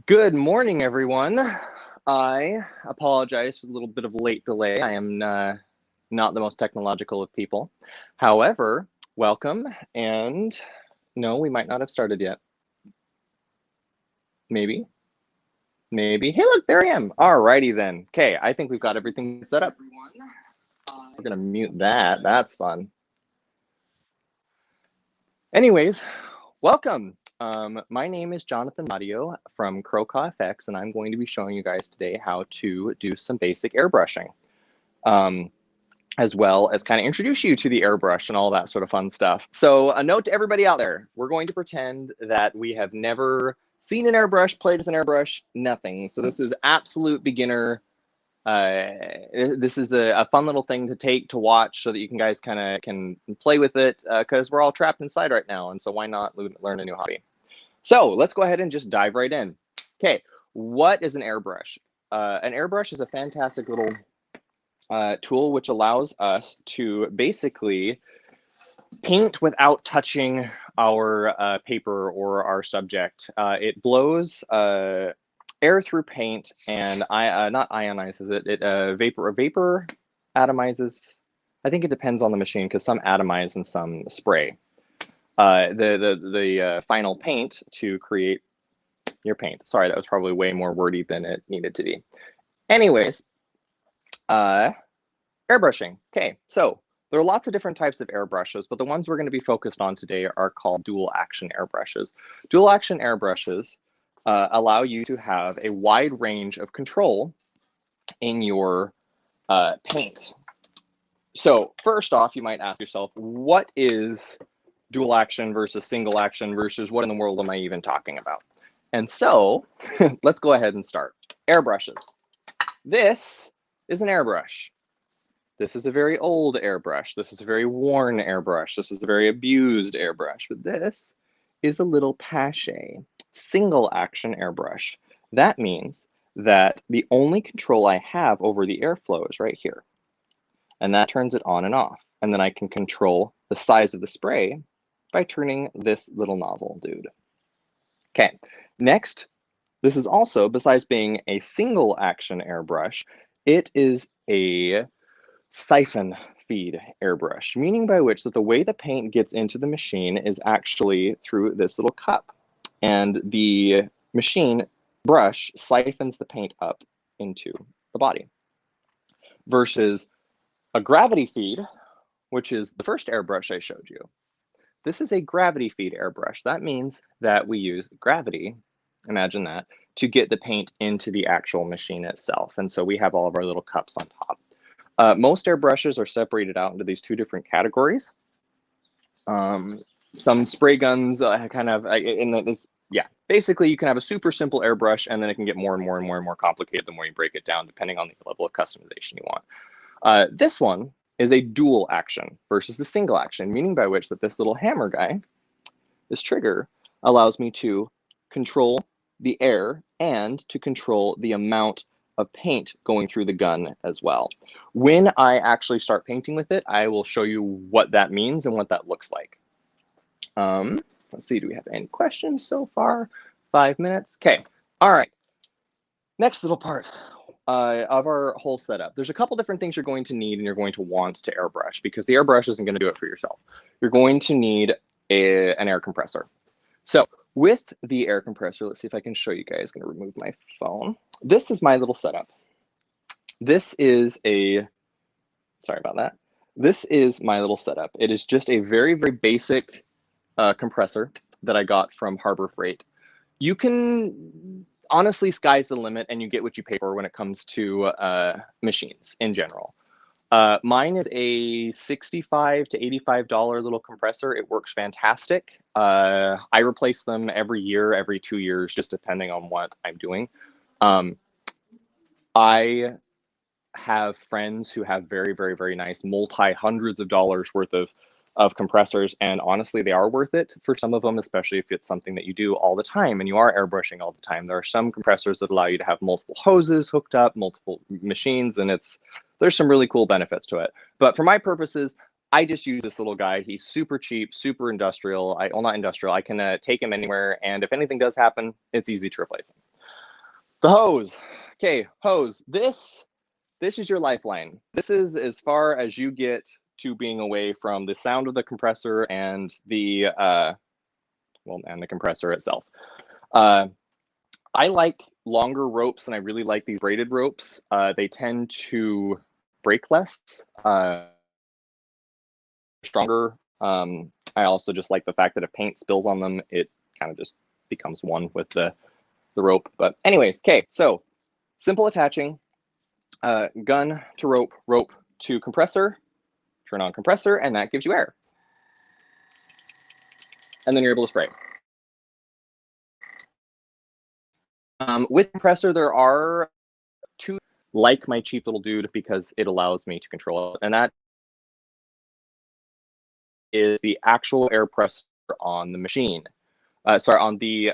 Good morning, everyone. I apologize for a little bit of a late delay. I am not the most technological of people. However, welcome, and no, we might not have started yet. Maybe. Hey, look, there I am. Alrighty then. Okay, I think we've got everything set up. We're gonna mute that. That's fun. Anyways, welcome. My name is Jonathon Mario from XFX, and I'm going to be showing you guys today how to do some basic airbrushing, as well as kind of introduce you to the airbrush and all that sort of fun stuff. So a note to everybody out there, we're going to pretend that we have never seen an airbrush, played with an airbrush, nothing. So this is absolute beginner. This is a fun little thing to watch so that you guys can play with it, because we're all trapped inside right now, and so why not learn a new hobby? So let's go ahead and just dive right in. Okay, what is an airbrush? An airbrush is a fantastic little tool which allows us to basically paint without touching our paper or our subject. It blows air through paint and not ionizes it. It vapor atomizes. I think it depends on the machine because some atomize and some spray the final paint to create your paint. Sorry, that was probably way more wordy than it needed to be. Anyways, airbrushing. Okay, so there are lots of different types of airbrushes, but the ones we're going to be focused on today are called dual action airbrushes. Dual action airbrushes allow you to have a wide range of control in your paint. So first off, you might ask yourself, what is dual action versus single action versus what in the world am I even talking about? And so let's go ahead and start. Airbrushes. This is an airbrush. This is a very old airbrush. This is a very worn airbrush. This is a very abused airbrush. But this is a little Pache single action airbrush. That means that the only control I have over the airflow is right here. And that turns it on and off. And then I can control the size of the spray by turning this little nozzle dude. Okay, next, this is also, besides being a single action airbrush, it is a siphon feed airbrush, meaning by which that the way the paint gets into the machine is actually through this little cup. And the machine brush siphons the paint up into the body. Versus a gravity feed, which is the first airbrush I showed you. This is a gravity feed airbrush. That means that we use gravity, imagine that, to get the paint into the actual machine itself. And so we have all of our little cups on top. Most airbrushes are separated out into these two different categories. Some spray guns basically you can have a super simple airbrush and then it can get more and more complicated the more you break it down, depending on the level of customization you want. This one is a dual action versus the single action, meaning by which that this little hammer guy, this trigger, allows me to control the air and to control the amount of paint going through the gun as well. When I actually start painting with it, I will show you what that means and what that looks like. Let's see, do we have any questions so far? 5 minutes. Okay, all right. Next little part of our whole setup. There's a couple different things you're going to need and you're going to want to airbrush, because the airbrush isn't going to do it for yourself. You're going to need an air compressor. So with the air compressor, let's see if I can show you guys. I'm going to remove my phone. This is my little setup. This is sorry about that. This is my little setup. It is just a very, very basic compressor that I got from Harbor Freight. You can, honestly, sky's the limit and you get what you pay for when it comes to machines in general. Mine is a $65 to $85 little compressor. It works fantastic. I replace them every year, every 2 years, just depending on what I'm doing. I have friends who have very, very, very nice multi-hundreds of dollars worth of compressors, and honestly, they are worth it for some of them, especially if it's something that you do all the time and you are airbrushing all the time. There are some compressors that allow you to have multiple hoses hooked up, multiple machines, and there's some really cool benefits to it. But for my purposes, I just use this little guy. He's super cheap, super industrial. Well, not industrial. I can take him anywhere, and if anything does happen, it's easy to replace him. The hose. Okay, hose. This is your lifeline. This is as far as you get to being away from the sound of the compressor and the and the compressor itself. I like longer ropes, and I really like these braided ropes. They tend to break less, stronger. I also just like the fact that if paint spills on them, it kind of just becomes one with the rope. But anyways, okay, so simple attaching, gun to rope, rope to compressor, turn on compressor, and that gives you air. And then you're able to spray. With compressor, there are two, like my cheap little dude, because it allows me to control it, and that is the actual air pressure on the machine. Sorry, on the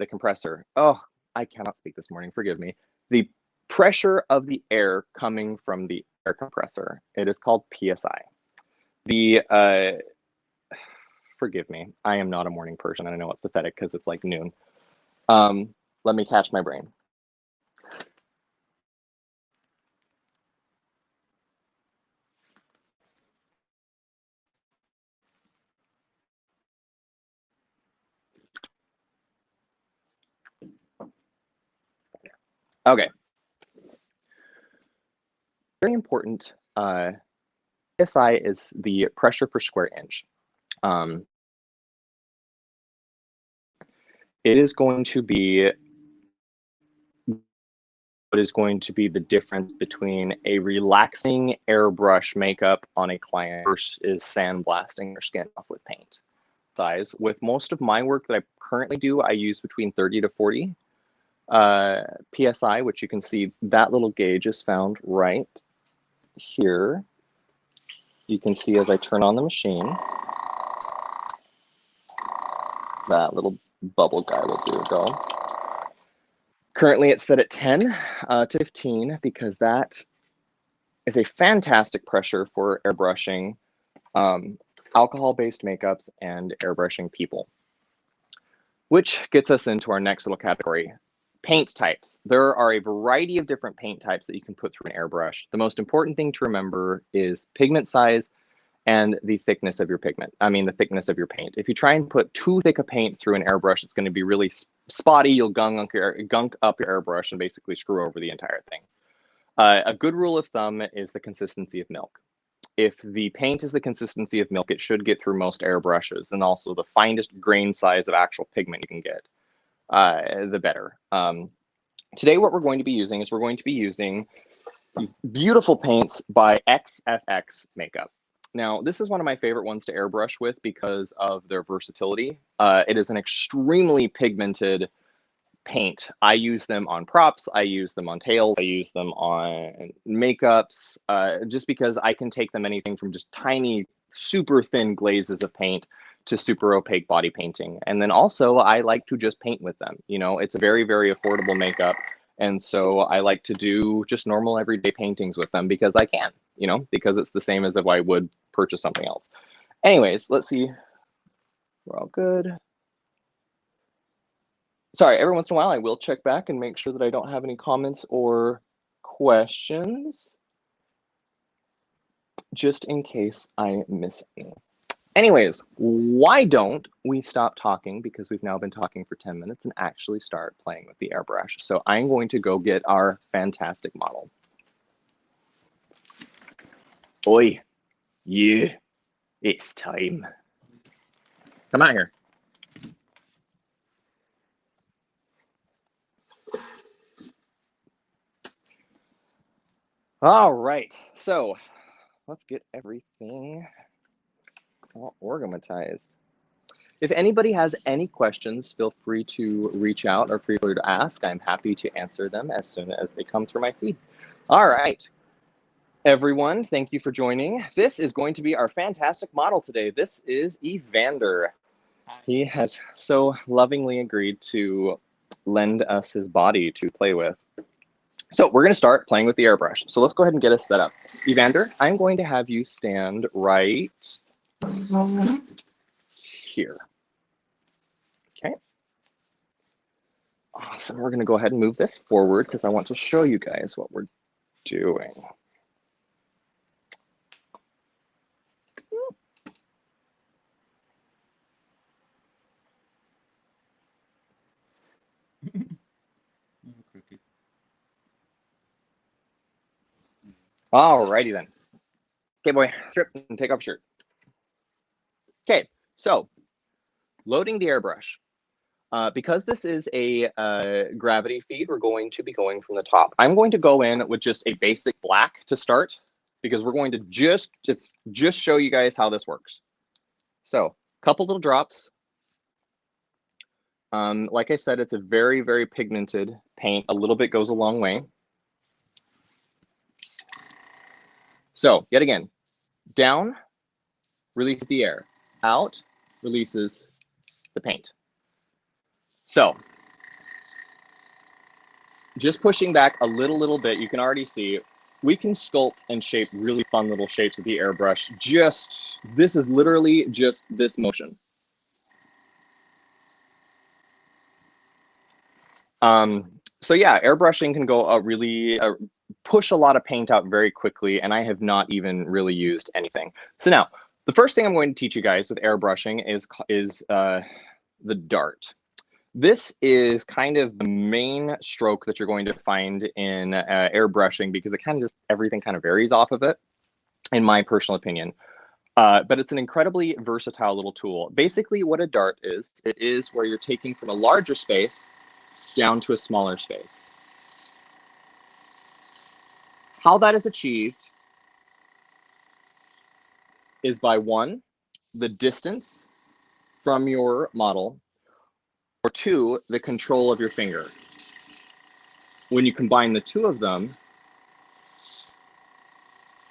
compressor. Oh, I cannot speak this morning. Forgive me. The pressure of the air coming from the air compressor. It is called PSI. The forgive me. I am not a morning person, and I know it's pathetic because it's like noon. Let me catch my brain. Okay. Very important. PSI is the pressure per square inch. It is going to be what is going to be the difference between a relaxing airbrush makeup on a client versus sandblasting their skin off with paint. Size. With most of my work that I currently do, I use between 30 to 40 PSI, which you can see that little gauge is found right here. You can see as I turn on the machine, that little bubble guy will do go. Currently it's set at 10 to 15 because that is a fantastic pressure for airbrushing alcohol-based makeups and airbrushing people. Which gets us into our next little category, paint types. There are a variety of different paint types that you can put through an airbrush. The most important thing to remember is pigment size and the thickness of your pigment. I mean, the thickness of your paint. If you try and put too thick a paint through an airbrush, it's going to be really spotty. You'll gunk up your airbrush and basically screw over the entire thing. A good rule of thumb is the consistency of milk. If the paint is the consistency of milk, it should get through most airbrushes, and also the finest grain size of actual pigment you can get, the better. Today, what we're going to be using is these beautiful paints by XFX Makeup. Now, this is one of my favorite ones to airbrush with because of their versatility. It is an extremely pigmented paint. I use them on props, I use them on tails, I use them on makeups, just because I can take them anything from just tiny, super thin glazes of paint to super opaque body painting. And then also I like to just paint with them. You know, it's a very, very affordable makeup. And so I like to do just normal everyday paintings with them because I can, you know, because it's the same as if I would purchase something else. Anyways, let's see. We're all good. Sorry, every once in a while I will check back and make sure that I don't have any comments or questions, just in case I miss any. Anyways, why don't we stop talking, because we've now been talking for 10 minutes, and actually start playing with the airbrush. So I'm going to go get our fantastic model. Oi, you, it's time. Come out here. All right, so let's get everything all organized. If anybody has any questions, feel free to reach out or feel free to ask. I'm happy to answer them as soon as they come through my feed. All right, everyone, thank you for joining. This is going to be our fantastic model today. This is Evander. He has so lovingly agreed to lend us his body to play with. So we're going to start playing with the airbrush. So let's go ahead and get us set up. Evander, I'm going to have you stand right here. Okay. Awesome. We're going to go ahead and move this forward because I want to show you guys what we're doing. Alrighty then. Okay, boy, strip and take off your shirt. Okay, so loading the airbrush. Because this is a gravity feed, we're going to be going from the top. I'm going to go in with just a basic black to start because we're going to just show you guys how this works. So a couple little drops. Like I said, it's a very, very pigmented paint. A little bit goes a long way. So yet again, down releases the air, out releases the paint. So just pushing back a little bit, you can already see we can sculpt and shape really fun little shapes with the airbrush. This is literally just this motion. So yeah, airbrushing can go really push a lot of paint out very quickly, and I have not even really used anything. So now, the first thing I'm going to teach you guys with airbrushing is the dart. This is kind of the main stroke that you're going to find in airbrushing because it kind of just, everything kind of varies off of it, in my personal opinion. But it's an incredibly versatile little tool. Basically what a dart is, it is where you're taking from a larger space down to a smaller space. How that is achieved is by one, the distance from your model, or two, the control of your finger. When you combine the two of them,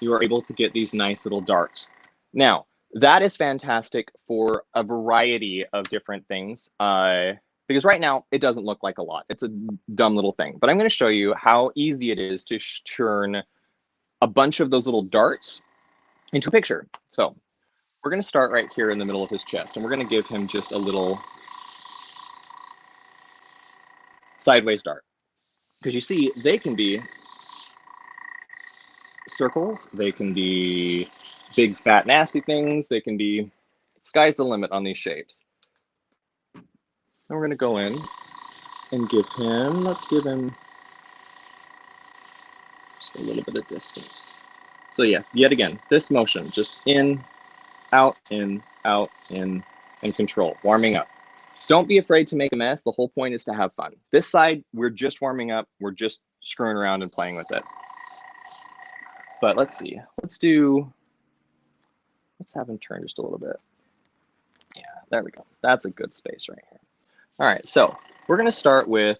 you are able to get these nice little darts. Now, that is fantastic for a variety of different things, because right now it doesn't look like a lot. It's a dumb little thing, but I'm going to show you how easy it is to turn a bunch of those little darts into a picture. So we're going to start right here in the middle of his chest, and we're going to give him just a little sideways dart, because you see they can be circles, they can be big fat nasty things, they can be, sky's the limit on these shapes. And we're going to go in and give him, let's give him just a little bit of distance. So yeah, yet again, this motion, just in, in, and control, warming up. Don't be afraid to make a mess. The whole point is to have fun. This side, we're just warming up. We're just screwing around and playing with it. But let's see. Let's have him turn just a little bit. Yeah, there we go. That's a good space right here. All right, so we're going to start with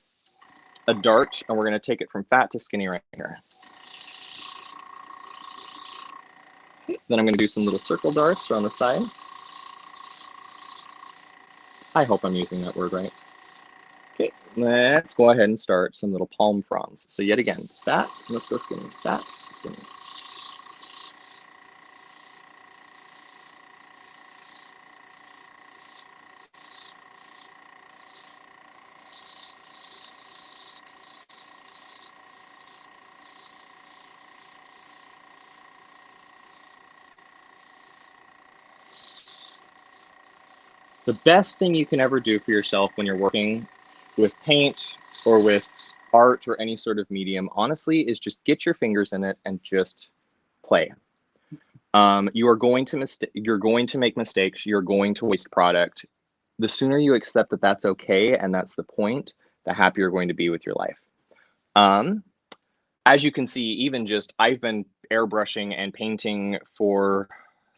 a dart, and we're going to take it from fat to skinny right here. Then I'm going to do some little circle darts around the side. I hope I'm using that word right. Okay, let's go ahead and start some little palm fronds. So yet again, fat, let's go skinny, fat, skinny. The best thing you can ever do for yourself when you're working with paint or with art or any sort of medium, honestly, is just get your fingers in it and just play. You're going to make mistakes. You're going to waste product. The sooner you accept that that's okay and that's the point, the happier you're going to be with your life. As you can see, even just I've been airbrushing and painting for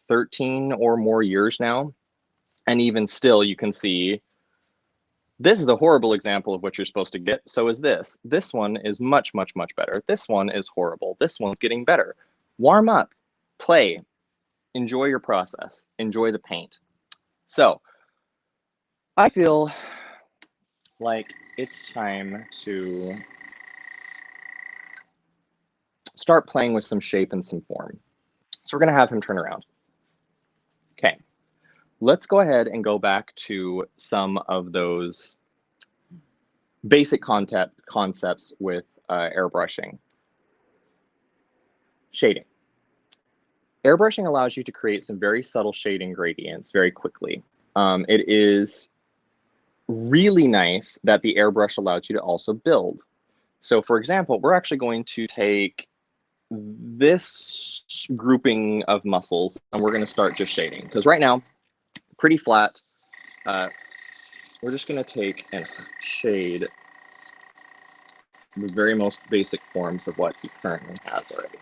13 or more years now. And even still, you can see this is a horrible example of what you're supposed to get. So is this. This one is much, much, much better. This one is horrible. This one's getting better. Warm up, play, enjoy your process, enjoy the paint. So I feel like it's time to start playing with some shape and some form. So we're going to have him turn around. Okay. Let's go ahead and go back to some of those basic concepts with airbrushing. Shading. Airbrushing allows you to create some very subtle shading gradients very quickly. It is really nice that the airbrush allows you to also build. So for example, we're actually going to take this grouping of muscles and we're going to start just shading, because right now, pretty flat. We're just going to take and shade the very most basic forms of what he currently has already.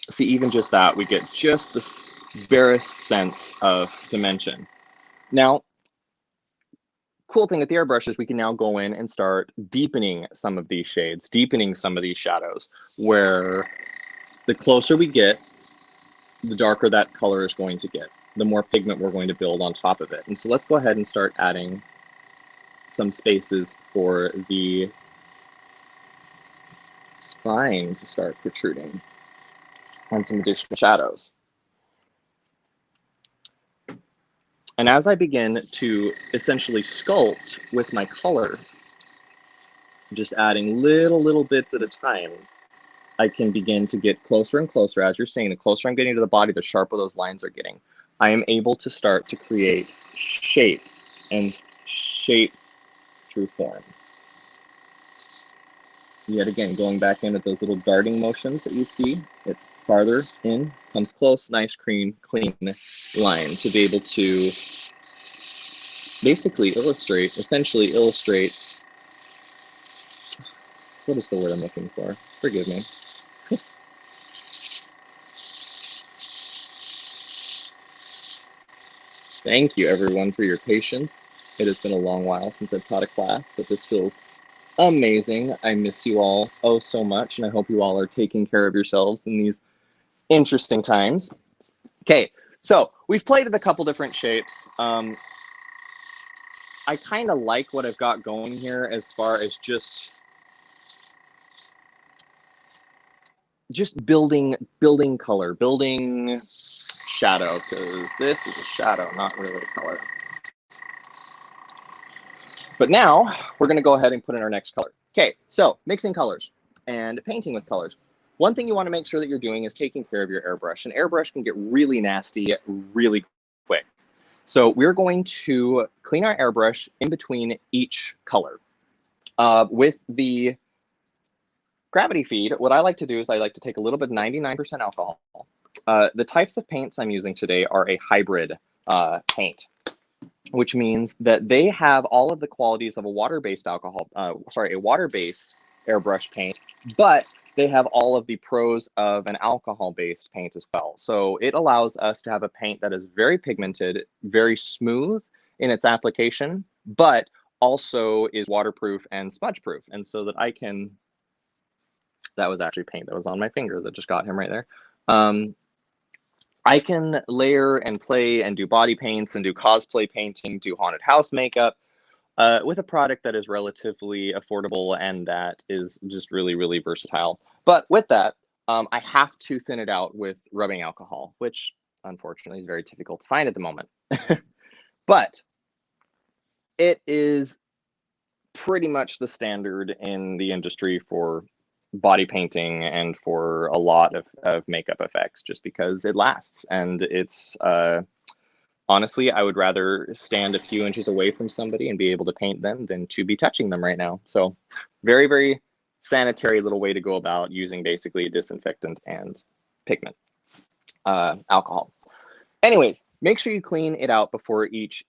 See, even just that, we get just the barest sense of dimension. Now, cool thing with the airbrush is we can now go in and start deepening some of these shades, deepening some of these shadows, where the closer we get, the darker that color is going to get, the more pigment we're going to build on top of it. And so let's go ahead and start adding some spaces for the spine to start protruding and some additional shadows. And as I begin to essentially sculpt with my color, just adding little bits at a time, I can begin to get closer and closer. As you're saying, the closer I'm getting to the body, the sharper those lines are getting. I am able to start to create shape and shape through form. Yet again, going back in at those little darting motions that you see, it's farther in, comes close, nice, clean line to be able to basically essentially illustrate, what is the word I'm looking for? Forgive me. Thank you everyone for your patience. It has been a long while since I've taught a class, but this feels amazing. I miss you all oh so much, and I hope you all are taking care of yourselves in these interesting times. Okay, so we've played with a couple different shapes. I kind of like what I've got going here as far as just building color, building shadow, because this is a shadow, not really a color. But now we're going to go ahead and put in our next color. Okay, so mixing colors and painting with colors. One thing you want to make sure that you're doing is taking care of your airbrush. An airbrush can get really nasty really quick. So we're going to clean our airbrush in between each color. With the gravity feed, what I like to do is I like to take a little bit 99% alcohol. The types of paints I'm using today are a hybrid paint, which means that they have all of the qualities of a water-based a water-based airbrush paint, but they have all of the pros of an alcohol-based paint as well. So it allows us to have a paint that is very pigmented, very smooth in its application, but also is waterproof and smudge-proof. And so that I can, that was actually paint that was on my finger that just got him right there. I can layer and play and do body paints and do cosplay painting, do haunted house makeup with a product that is relatively affordable and that is just really versatile. But with that, I have to thin it out with rubbing alcohol, which unfortunately is very difficult to find at the moment. But it is pretty much the standard in the industry for body painting and for a lot of makeup effects, just because it lasts. And it's honestly, I would rather stand a few inches away from somebody and be able to paint them than to be touching them right now. So very sanitary little way to go about using basically disinfectant and pigment, alcohol. Anyways, make sure you clean it out before each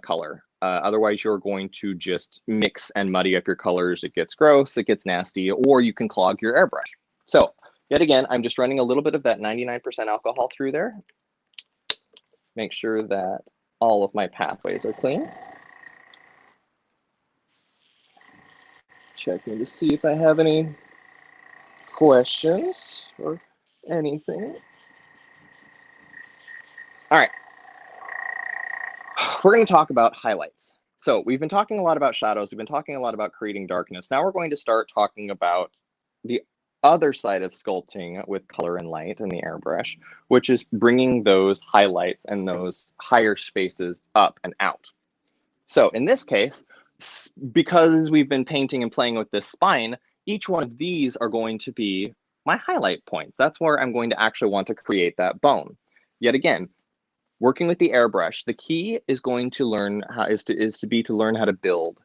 color. Otherwise, you're going to just mix and muddy up your colors. It gets gross, it gets nasty, or you can clog your airbrush. So yet again, I'm just running a little bit of that 99% alcohol through there. Make sure that all of my pathways are clean. Checking to see if I have any questions or anything. All right. We're going to talk about highlights. So we've been talking a lot about shadows. We've been talking a lot about creating darkness. Now we're going to start talking about the other side of sculpting with color and light in the airbrush, which is bringing those highlights and those higher spaces up and out. So in this case, because we've been painting and playing with this spine, each one of these are going to be my highlight points. That's where I'm going to actually want to create that bone. Yet again, working with the airbrush, the key is going to learn how to learn how to build.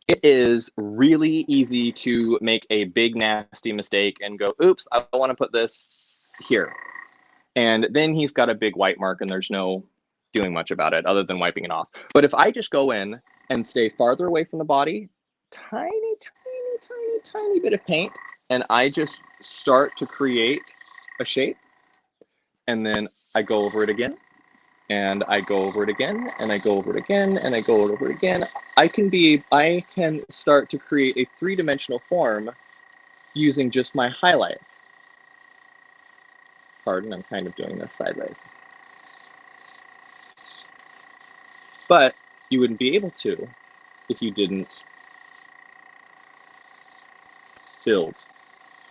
It is really easy to make a big nasty mistake and go, oops, I want to put this here. And then he's got a big white mark and there's no doing much about it other than wiping it off. But if I just go in and stay farther away from the body, tiny, tiny, tiny, tiny bit of paint, and I just start to create a shape, and then I go over it again, and I go over it again, and I go over it again, and I go over it again, I can start to create a three-dimensional form using just my highlights. Pardon, I'm kind of doing this sideways. But you wouldn't be able to if you didn't build.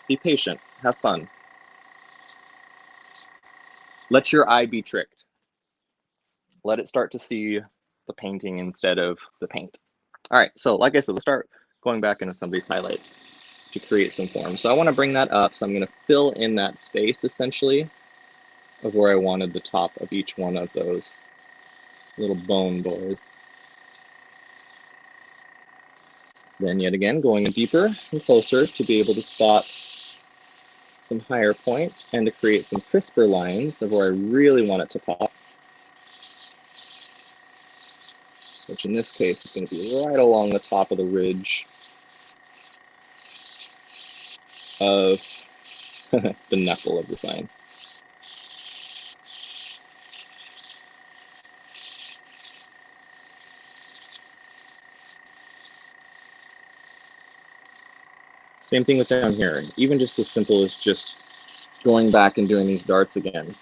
Be patient, have fun. Let your eye be tricked. Let it start to see the painting instead of the paint. All right, so like I said, let's start going back into some of these highlights to create some form. So I want to bring that up, so I'm going to fill in that space essentially of where I wanted the top of each one of those little bone boys. Then yet again, going deeper and closer to be able to spot some higher points and to create some crisper lines of where I really want it to pop. Which in this case is going to be right along the top of the ridge of the knuckle of the sign. Same thing with down here, even just as simple as just going back and doing these darts again.